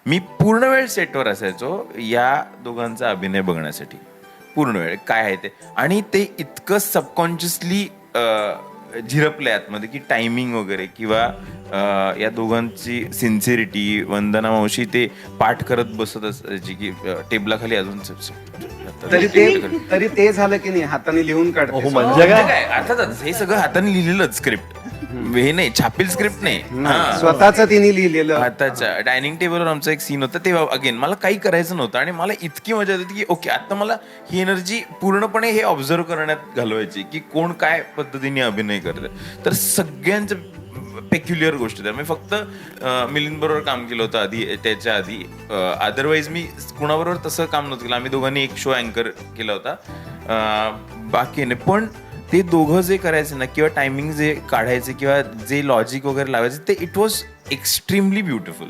मी पूर्ण वेळ सेटवर असायचो या दोघांचा अभिनय बघण्यासाठी. पूर्ण वेळ काय आहे ते, आणि ते इतकं सबकॉन्शियसली झिरपलंय आतमध्ये की टायमिंग वगैरे किंवा या दोघांची सिन्सिरिटी. वंदना मावशी ते पाठ करत बसत असायची की टेबलाखाली अजून तरी ते झालं की नाही, हाताने लिहून काढते. हो, म्हणजे काय? काय अर्थातच हे सगळं हाताने लिहिलेलं स्क्रिप्ट, हे नाही छापील स्क्रिप्ट नाही. हा. स्वतःच तिने लिहिलेलं. आताच्या डायनिंग टेबलवर आमचा एक सीन होता तेव्हा अगेन मला काही करायचं नव्हतं आणि मला इतकी मजा येत होती की ओके आता मला ही एनर्जी पूर्णपणे हे ऑब्झर्व करण्यात घालवायची की कोण काय पद्धतीने अभिनय करते. तर सगळ्यांचं पेक्युलियर गोष्टी त्या मी फक्त मिलिंद बरोबर काम केलं होतं आधी, त्याच्या आधी अदरवाईज मी कुणाबरोबर तसं काम नव्हतं केलं. आम्ही दोघांनी एक शो अँकर केला होता, बाकी नाही. पण ते दोघं जे करायचे ना किंवा टायमिंग जे काढायचे किंवा जे लॉजिक वगैरे लावायचे ते इट वॉज एक्स्ट्रीमली ब्युटिफुल.